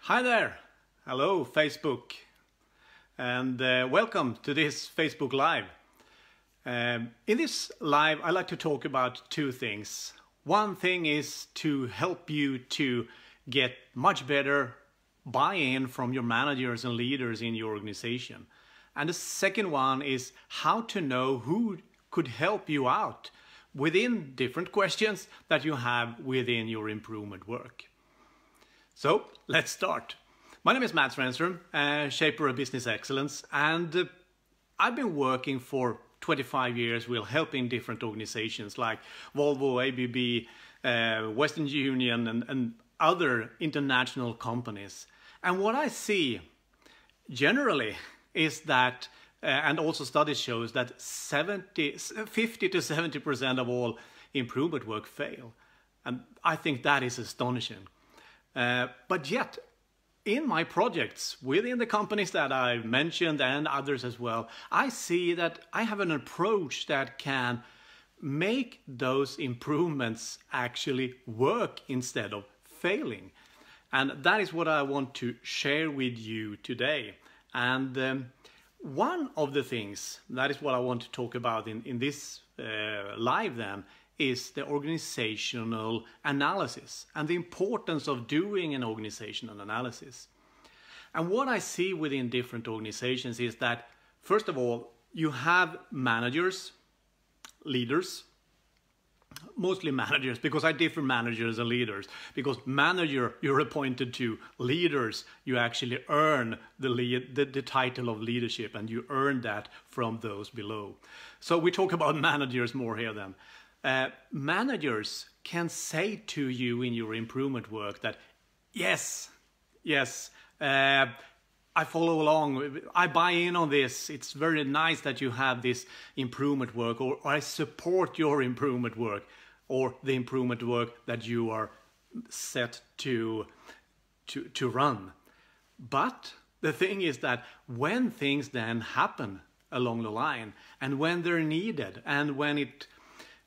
Hi there, hello Facebook, and welcome to this Facebook Live. In this live I like to talk about two things. One thing is to help you to get much better buy-in from your managers and leaders in your organization. And the second one is how to know who could help you out within different questions that you have within your improvement work. So let's start. My name is Mats Renström, Shaper of Business Excellence, and I've been working for 25 years with helping different organizations like Volvo, ABB, Western Union, and other international companies. And what I see generally is that, and also studies shows that 50 to 70% of all improvement work fail. And I think that is astonishing. But yet, in my projects, within the companies that I've mentioned and others as well, I see that I have an approach that can make those improvements actually work instead of failing. And that is what I want to share with you today. And one of the things, that is what I want to talk about in this live then, is the organizational analysis and the importance of doing an organizational analysis. And what I see within different organizations is that, first of all, you have managers, leaders, mostly managers, because I differ managers and leaders. Because manager, you're appointed to. Leaders, you actually earn the title of leadership, and you earn that from those below. So we talk about managers more here then. Managers can say to you in your improvement work that, yes, I follow along, I buy in on this, it's very nice that you have this improvement work, or I support your improvement work, or the improvement work that you are set to run. But the thing is that when things then happen along the line, and when they're needed, and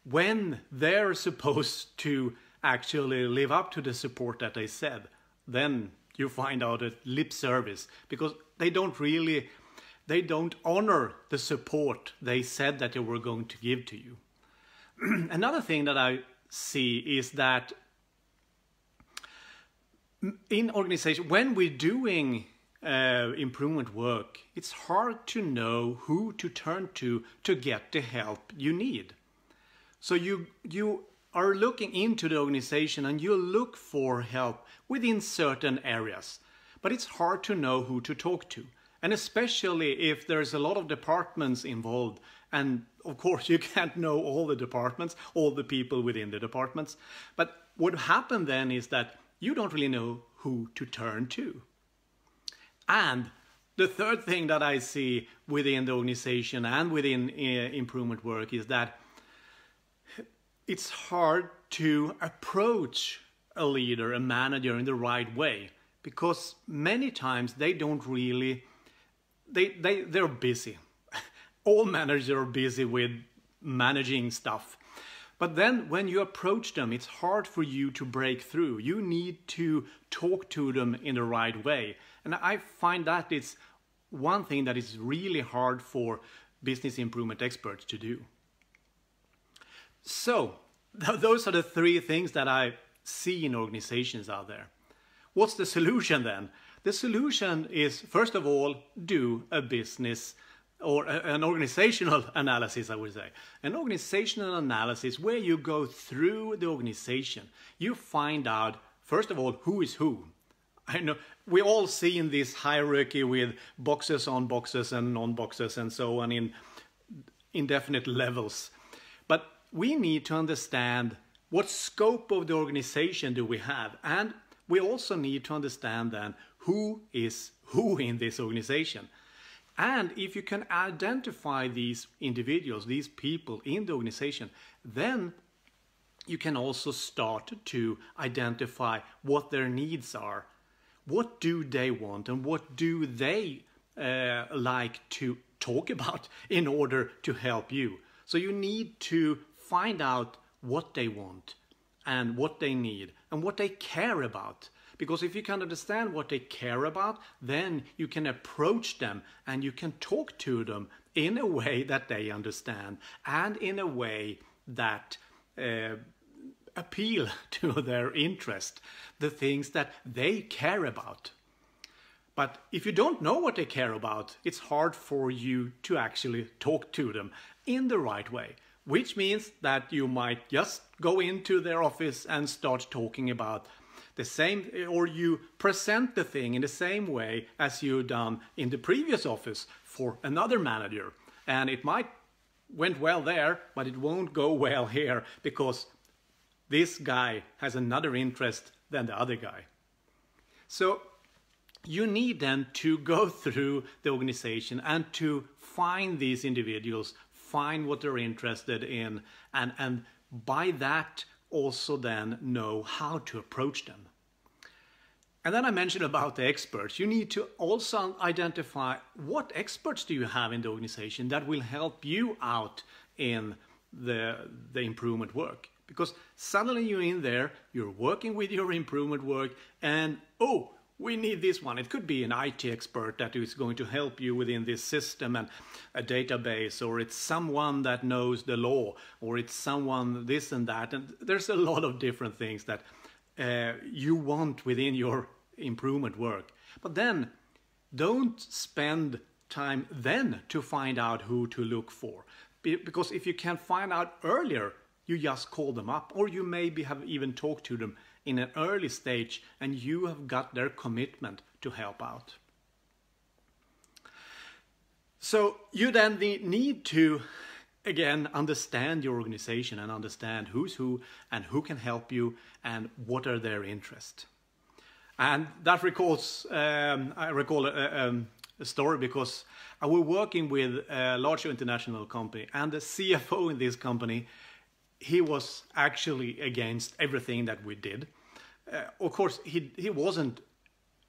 when they're supposed to actually live up to the support that they said, then you find out a lip service, because they don't honor the support they said that they were going to give to you. Another thing that I see is that in organization, when we're doing improvement work, it's hard to know who to turn to get the help you need. So you are looking into the organization and you look for help within certain areas, but it's hard to know who to talk to. And especially if there's a lot of departments involved, and of course you can't know all the departments, all the people within the departments. But what happened then is that you don't really know who to turn to. And the third thing that I see within the organization and within improvement work is that it's hard to approach a leader, a manager in the right way, because many times they don't really, they're busy. All managers are busy with managing stuff. But then when you approach them, it's hard for you to break through. You need to talk to them in the right way. And I find that it's one thing that is really hard for business improvement experts to do. So, those are the three things that I see in organizations out there. What's the solution then? The solution is, first of all, do a business or an organizational analysis, I would say. An organizational analysis where you go through the organization. You find out, first of all, who is who. I know we all see in this hierarchy with boxes on boxes and non-boxes and so on in indefinite levels. But we need to understand what scope of the organization do we have, and we also need to understand then who is who in this organization. And if you can identify these individuals, these people in the organization, then you can also start to identify what their needs are. What do they want and what do they like to talk about in order to help you? So you need to find out what they want and what they need and what they care about. Because if you can understand what they care about, then you can approach them and you can talk to them in a way that they understand and in a way that appeal to their interest, the things that they care about. But if you don't know what they care about, it's hard for you to actually talk to them in the right way, which means that you might just go into their office and start talking about the same, or you present the thing in the same way as you've done in the previous office for another manager. And it might went well there, but it won't go well here because this guy has another interest than the other guy. So you need then to go through the organization and to find these individuals, find what they're interested in, and by that also then know how to approach them. And then I mentioned about the experts. You need to also identify what experts do you have in the organization that will help you out in the improvement work. Because suddenly you're in there, you're working with your improvement work, and oh, we need this one. It could be an IT expert that is going to help you within this system and a database, or it's someone that knows the law, or it's someone this and that. And there's a lot of different things that you want within your improvement work. But then don't spend time then to find out who to look for. Because if you can find out earlier, you just call them up, or you maybe have even talked to them in an early stage and you have got their commitment to help out. So you then need to, again, understand your organization and understand who's who and who can help you and what are their interests. And that recalls, I recall a story because I was working with a large international company, and the CFO in this company, he was actually against everything that we did. Of course, he wasn't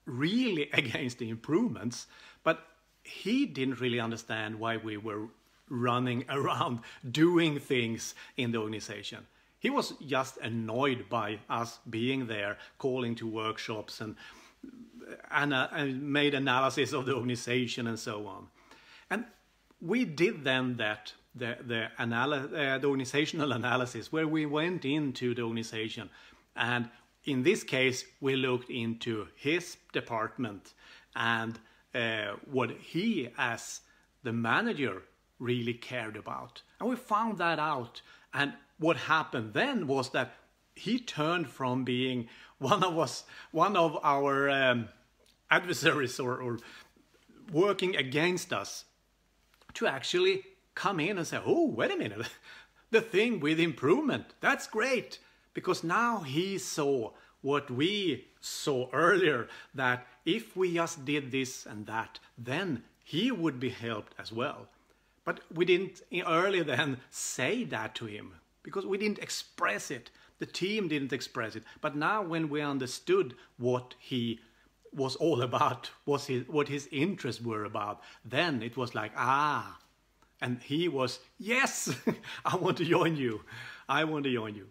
really against the improvements, but he didn't really understand why we were running around doing things in the organization. He was just annoyed by us being there, calling to workshops and made analysis of the organization and so on. And we did then that, the organizational analysis, where we went into the organization, and in this case we looked into his department and what he as the manager really cared about. And we found that out, and what happened then was that he turned from being one of our adversaries or working against us to actually come in and say, oh, wait a minute, the thing with improvement, that's great. Because now he saw what we saw earlier, that if we just did this and that, then he would be helped as well. But we didn't earlier then say that to him, because we didn't express it. The team didn't express it. But now when we understood what he was all about, what his interests were about, then it was like, ah. And he was, yes, I want to join you. I want to join you.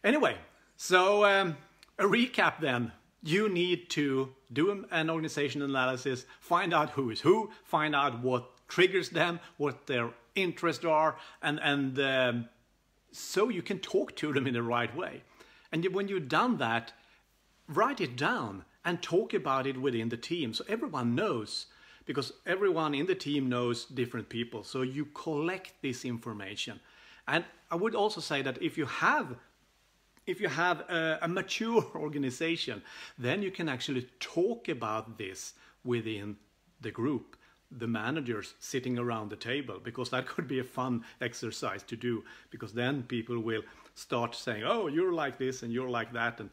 Anyway, so a recap then. You need to do an organization analysis, find out who is who, find out what triggers them, what their interests are, and so you can talk to them in the right way. And when you've done that, write it down and talk about it within the team so everyone knows, because everyone in the team knows different people. So you collect this information. And I would also say that if you have a mature organization, then you can actually talk about this within the group, the managers sitting around the table, because that could be a fun exercise to do, because then people will start saying, oh, you're like this and you're like that, and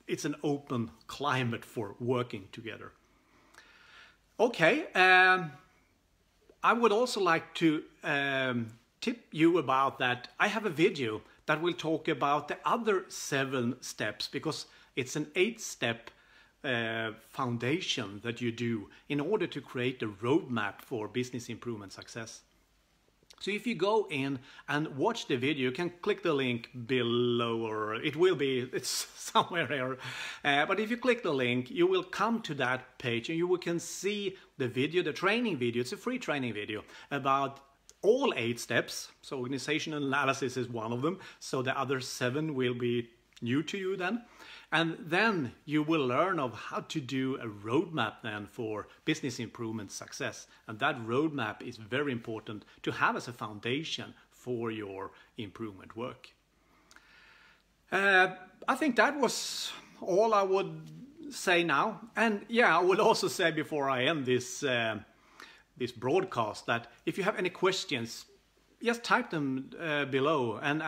it's an open climate for working together. Okay, I would also like to tip you about that. I have a video that will talk about the other 7 steps, because it's an 8-step foundation that you do in order to create a roadmap for business improvement success. So if you go in and watch the video, you can click the link below, or it's somewhere here. But if you click the link, you will come to that page and you can see the video, the training video. It's a free training video about all 8 steps. So organizational analysis is one of them. So the other 7 will be new to you then. And then you will learn of how to do a roadmap then for business improvement success. And that roadmap is very important to have as a foundation for your improvement work. I think that was all I would say now. And yeah, I will also say before I end this broadcast that if you have any questions, just type them below, and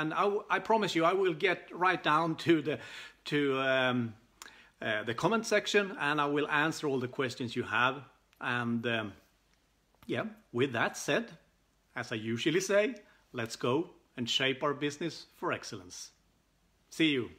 I promise you I will get right down to the comment section, and I will answer all the questions you have. And yeah, with that said, as I usually say, let's go and shape our business for excellence. See you.